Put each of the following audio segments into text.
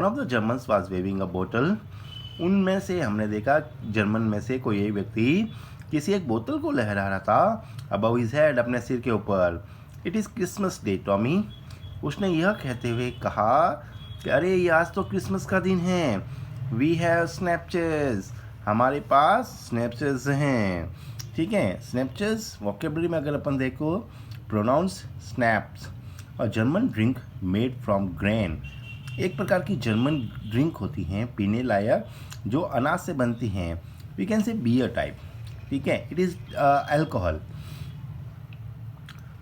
One of the Germans was waving a बोतल। उनमें से हमने देखा जर्मन में से कोई एक व्यक्ति किसी एक बोतल को लहरा रहा था अबव हिज हेड, अपने सिर के ऊपर। It is Christmas day Tommy. उसने यह कहते हुए कहा कि अरे ये आज तो क्रिसमस का दिन है। वी हैव स्नैपचेस, हमारे पास स्नैपचेस हैं। ठीक है, स्नैपचेस वोकेबलरी में अगर अपन देखो, प्रोनाउंस स्नैप्स, और German drink made from grain. एक प्रकार की जर्मन ड्रिंक होती हैं पीने लायक जो अनाज से बनती हैं। We can say beer type. ठीक है, इट इज़ अल्कोहल।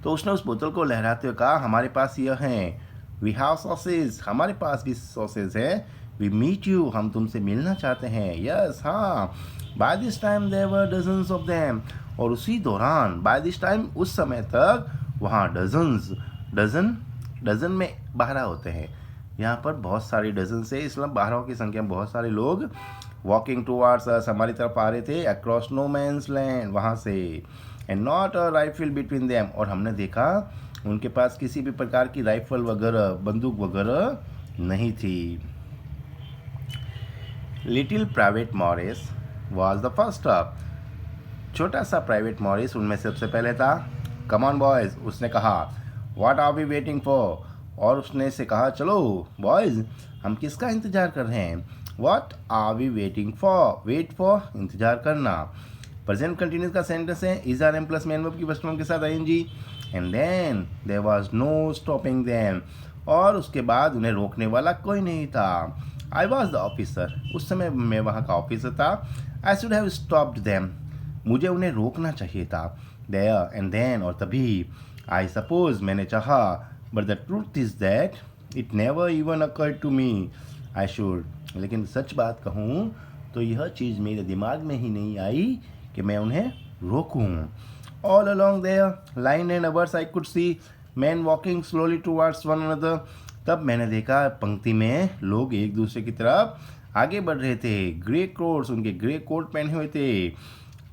तो उसने उस बोतल को लहराते हुए कहा हमारे पास यह है। वी हैव सॉसेज, हमारे पास भी सॉसेज है। वी मीट यू, हम तुमसे मिलना चाहते हैं। यस, हाँ। By this time there were dozens of them, और उसी दौरान बाय दिस टाइम, उस समय तक वहाँ डजन में 12 होते हैं। यहाँ पर बहुत सारी डजन से, इसलिए 12 की संख्या में बहुत सारे लोग वॉकिंग टूवर्ड्स अस, हमारी तरफ आ रहे थे, अक्रॉस नो मैंस लैंड, वहाँ से। And not a rifle between them, और हमने देखा उनके पास किसी भी प्रकार की राइफल वगैरह, बंदूक वगैरह नहीं थी। Little private Morris was the first up. छोटा सा प्राइवेट मॉरिस उनमें सबसे पहले था। कम ऑन बॉयज, उसने कहा। What are we waiting for, और उसने से कहा चलो बॉयज, हम किसका इंतजार कर रहे हैं। What are we waiting for, wait for, इंतजार करना। प्रेजेंट कंटिन्यूस का सेंटेंस है, is are am plus main verb की फर्स्ट फॉर्म के साथ ING. And then there was no stopping them, और उसके बाद उन्हें रोकने वाला कोई नहीं था। आई वॉज द ऑफिसर, उस समय मैं वहाँ का ऑफिसर था। I should have stopped them, मुझे उन्हें रोकना चाहिए था। देयर एंड देन, और तभी। आई सपोज, मैंने चाहा। But the truth is that it never even occurred to me I should, लेकिन सच बात कहूँ तो यह चीज़ मेरे दिमाग में ही नहीं आई कि मैं उन्हें रोकूं। All along their line and ours I could see men walking slowly towards one another. तब मैंने देखा पंक्ति में लोग एक दूसरे की तरफ आगे बढ़ रहे थे। ग्रे कोट्स, उनके ग्रे कोट पहने हुए थे।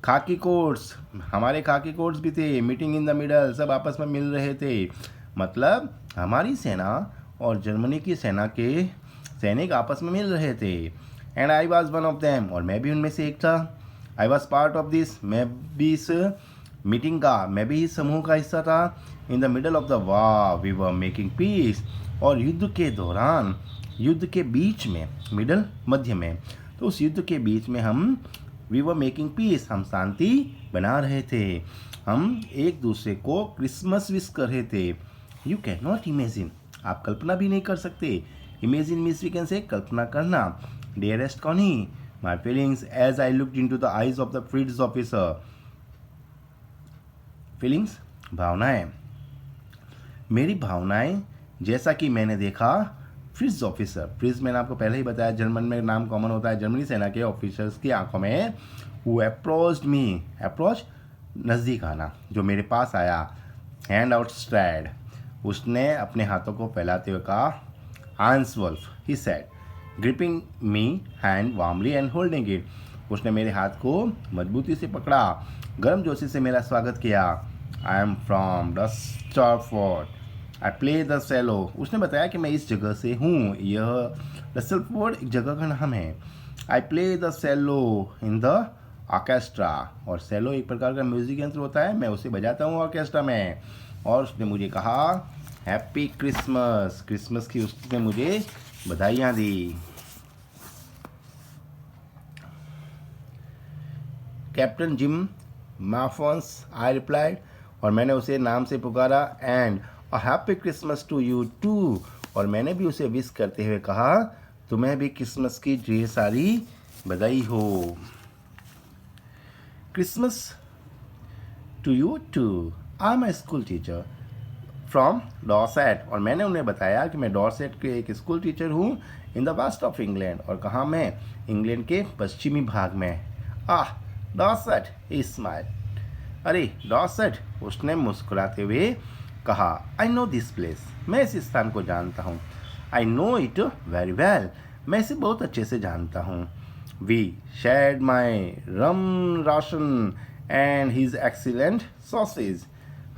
खाकी कोट्स, हमारे खाकी कोट्स भी थे। मीटिंग इन द मिडल, सब आपस में मिल रहे थे। मतलब हमारी सेना और जर्मनी की सेना के सैनिक आपस में मिल रहे थे। And I was one of them, और मैं भी उनमें से एक था। I was part of this, मैं भी इस मीटिंग का, मैं भी इस समूह का हिस्सा था। In the middle of the war we were making peace, और युद्ध के दौरान, युद्ध के बीच में, मिडल मध्य में, तो उस युद्ध के बीच में हम वी वर मेकिंग पीस, हम शांति बना रहे थे। हम एक दूसरे को क्रिसमस विश कर रहे थे। यू कैन नॉट इमेजिन, आप कल्पना भी नहीं कर सकते। इमेजिन मीन्स वी कैन से कल्पना करना। Dearest Connie, my feelings as I looked into the eyes of the Freed's officer. Feelings, भावनाएं, मेरी भावनाएं, जैसा कि मैंने देखा फ्रिज ऑफिसर। फ्रिज मैंने आपको पहले ही बताया, जर्मन में नाम कॉमन होता है। जर्मनी सेना के ऑफिसर्स की आंखों में हु अप्रोच्ड मी, अप्रोच नज़दीक आना, जो मेरे पास आया। हैंड आउट स्ट्रेड, उसने अपने हाथों को फैलाते हुए कहा। Hans Wolf, he said, gripping me hand warmly and holding it, उसने मेरे हाथ को मजबूती से पकड़ा, गर्मजोशी से मेरा स्वागत किया। I am from the Stafford, I play the cello, उसने बताया कि मैं इस जगह से हूँ। यह द स्टॉफोर्ड एक जगह का नाम है। I play the cello in the orchestra, और सेलो एक प्रकार का म्यूजिक यंत्र होता है, मैं उसे बजाता हूँ ऑर्केस्ट्रा में। और उसने मुझे कहा हैप्पी क्रिसमस, क्रिसमस की उसने मुझे बधाइयाँ दी। Captain Jim Mafons, I replied, और मैंने उसे नाम से पुकारा। And a happy Christmas to you too, और मैंने भी उसे विश करते हुए कहा तुम्हें भी क्रिसमस की ढेर सारी बधाई हो। Christmas to you too, I am a school teacher from Dorset, और मैंने उन्हें बताया कि मैं डॉर्सेट के एक स्कूल टीचर हूँ in the west of England, और कहाँ मैं, इंग्लैंड के पश्चिमी भाग में। डॉर्सेट, ही स्माइल, अरे डॉर्सेट, उसने मुस्कुराते हुए कहा। आई नो दिस प्लेस, मैं इस स्थान को जानता हूँ। I know it very well, मैं इसे बहुत अच्छे से जानता हूँ। We shared my rum ration and his excellent sausage,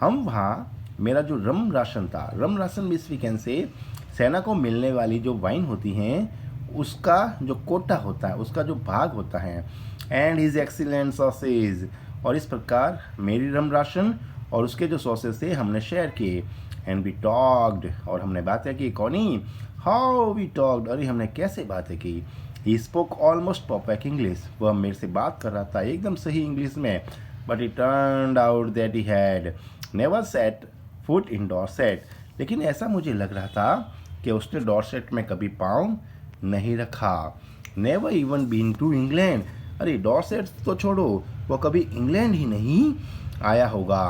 हम वहाँ, मेरा जो रम राशन था, rum ration means we can say सेना को मिलने वाली जो वाइन होती हैं उसका जो कोटा होता है, उसका जो भाग होता है, एंड हिज एक्सीलेंट सॉसेज, और इस प्रकार मेरी रम राशन और उसके जो सॉसेज थे हमने शेयर किए। एंड वी टॉक्ड, और हमने बातें की। कौनी? हाउ वी टॉक्ड, अरे हमने कैसे बातें की। He spoke almost perfect English, वह मेरे से बात कर रहा था एकदम सही इंग्लिश में। But it turned out that he had never set foot in Dorset, लेकिन ऐसा मुझे लग रहा था कि उसने डॉर्सेट में कभी पाँव नहीं रखा। Never even been to England, अरे डॉर्सेट तो छोड़ो, वो कभी इंग्लैंड ही नहीं आया होगा।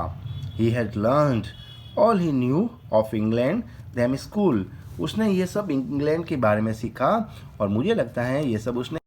He had learned all he knew of England them school, उसने ये सब इंग्लैंड के बारे में सीखा और मुझे लगता है ये सब उसने